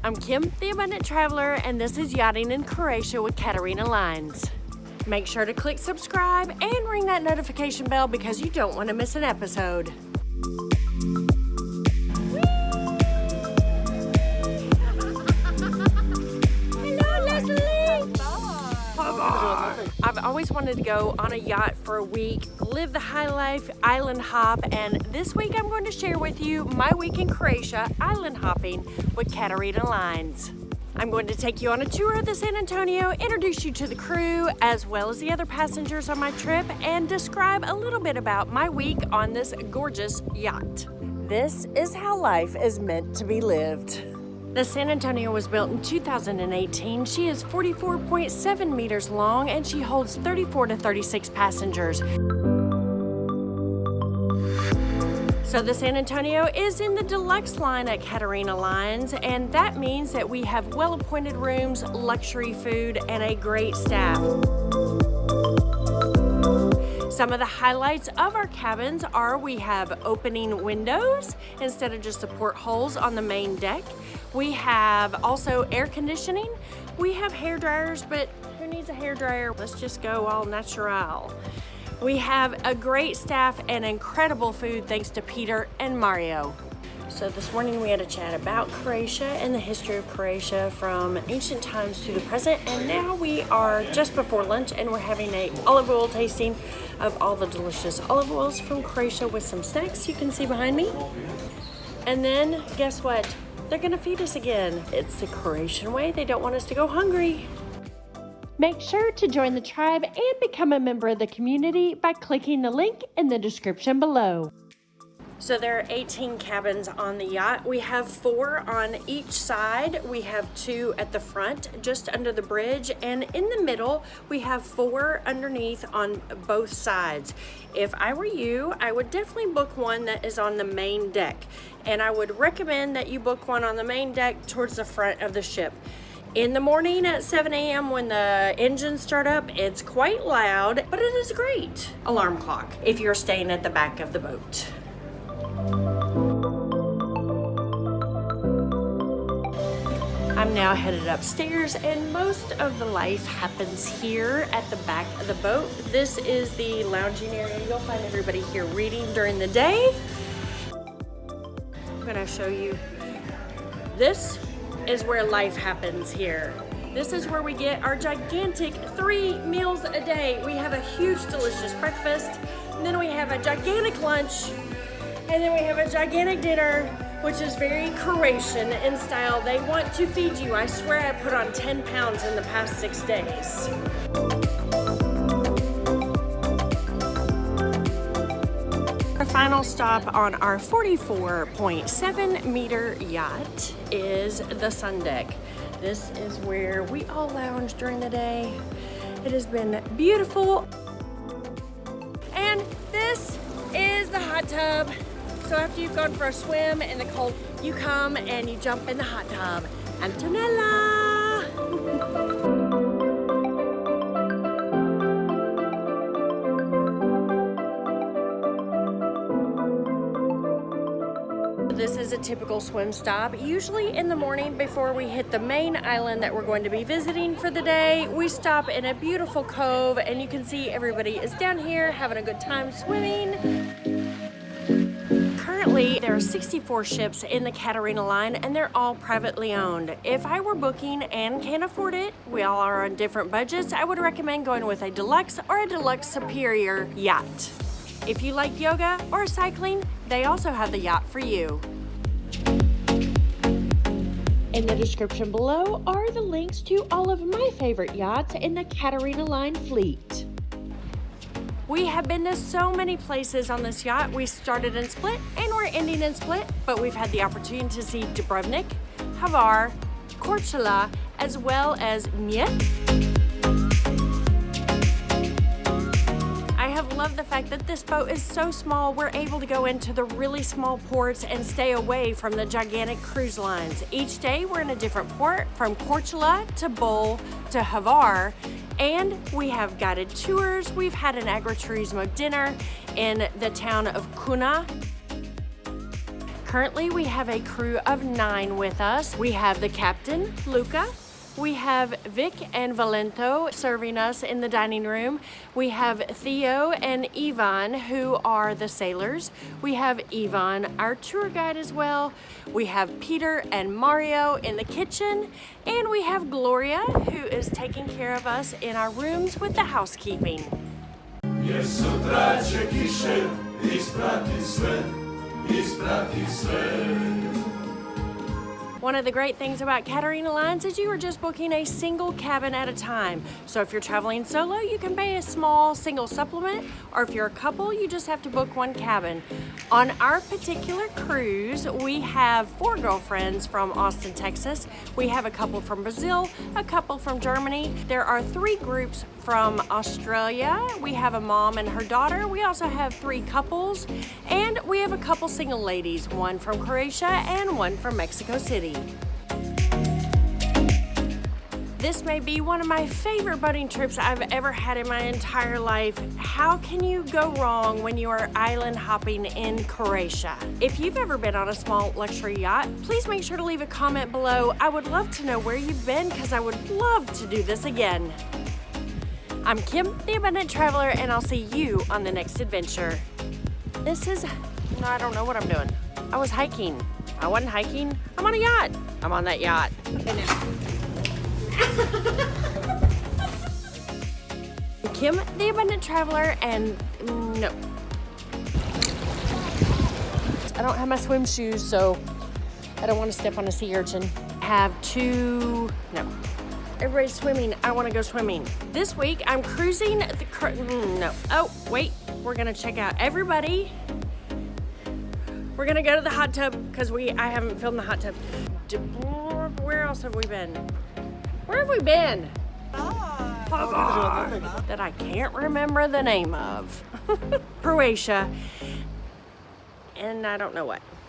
I'm Kim, the Abundant Traveler, and this is Yachting in Croatia with Katarina Lines. Make sure to click subscribe and ring that notification bell because you don't want to miss an episode. Hello, Leslie! I've always wanted to go on a yacht for a week, live the high life, island hop, and this week I'm going to share with you my week in Croatia island hopping with Katarina Lines. I'm going to take you on a tour of the San Antonio, introduce you to the crew as well as the other passengers on my trip, and describe a little bit about my week on this gorgeous yacht. This is how life is meant to be lived. The San Antonio was built in 2018. She is 44.7 meters long and she holds 34 to 36 passengers. So the San Antonio is in the deluxe line at Katarina Lines, and that means that we have well-appointed rooms, luxury food, and a great staff. Some of the highlights of our cabins are we have opening windows instead of just the portholes on the main deck. We have also air conditioning. We have hair dryers, but who needs a hair dryer? Let's just go all natural. We have a great staff and incredible food thanks to Peter and Mario. So this morning we had a chat about Croatia and the history of Croatia from ancient times to the present, and now we are just before lunch and we're having an olive oil tasting of all the delicious olive oils from Croatia with some snacks you can see behind me. And then guess what? They're gonna feed us again. It's the Croatian way. They don't want us to go hungry. Make sure to join the tribe and become a member of the community by clicking the link in the description below. So there are 18 cabins on the yacht. We have 4 on each side. We have 2 at the front, just under the bridge, and in the middle, we have 4 underneath on both sides. If I were you, I would definitely book one that is on the main deck, and I would recommend that you book one on the main deck towards the front of the ship. In the morning at 7 a.m. when the engines start up, it's quite loud, but it is a great alarm clock if you're staying at the back of the boat. I'm now headed upstairs, and most of the life happens here at the back of the boat. This is the lounging area. You'll find everybody here reading during the day. I'm gonna show you. This is where life happens here. This is where we get our gigantic 3 meals a day. We have a huge, delicious breakfast, and then we have a gigantic lunch, and then we have a gigantic dinner, which is very Croatian in style. They want to feed you. I swear I put on 10 pounds in the past 6 days. Our final stop on our 44.7 meter yacht is the Sundeck. This is where we all lounge during the day. It has been beautiful. And this is the hot tub. So after you've gone for a swim in the cold, you come and you jump in the hot tub. Antonella! This is a typical swim stop. Usually in the morning before we hit the main island that we're going to be visiting for the day, we stop in a beautiful cove, and you can see everybody is down here having a good time swimming. Currently, there are 64 ships in the Katarina Line, and they're all privately owned. If I were booking and can't afford it, we all are on different budgets, I would recommend going with a deluxe or a deluxe superior yacht. If you like yoga or cycling, they also have the yacht for you. In the description below are the links to all of my favorite yachts in the Katarina Line fleet. We have been to so many places on this yacht. We started in Split and we're ending in Split, but we've had the opportunity to see Dubrovnik, Hvar, Korčula, as well as Yacht. I have loved the fact that this boat is so small, we're able to go into the really small ports and stay away from the gigantic cruise lines. Each day we're in a different port, from Korčula to Bol to Hvar, and we have guided tours. We've had an agriturismo dinner in the town of Kuna. Currently, we have a crew of 9 with us. We have the captain, Luka. We have Vic and Valento serving us in the dining room. We have Theo and Ivan, who are the sailors. We have Ivan, our tour guide as well. We have Peter and Mario in the kitchen. And we have Gloria, who is taking care of us in our rooms with the housekeeping. One of the great things about Katarina Lines is you are just booking a single cabin at a time. So if you're traveling solo, you can pay a small single supplement, or if you're a couple, you just have to book one cabin. On our particular cruise, we have 4 girlfriends from Austin, Texas. We have a couple from Brazil, a couple from Germany. There are 3 groups from Australia. We have a mom and her daughter. We also have 3 couples, and we have a couple single ladies, one from Croatia and one from Mexico City. This may be one of my favorite boating trips I've ever had in my entire life. How can you go wrong when you are island hopping in Croatia? If you've ever been on a small luxury yacht, please make sure to leave a comment below. I would love to know where you've been because I would love to do this again. I'm Kim, the Abundant Traveler, and I'll see you on the next adventure. I don't know what I'm doing. I was hiking. I wasn't hiking. I'm on a yacht. I'm on that yacht. Kim, the Abundant Traveler, and no. I don't have my swim shoes, so I don't want to step on a sea urchin. No. Everybody's swimming. I want to go swimming. This week, I'm cruising no. Oh, wait. We're going to check out everybody. We're going to go to the hot tub because I haven't filmed the hot tub. Where else have we been? Where have we been? Hvar, that I can't remember the name of. Croatia. And I don't know what.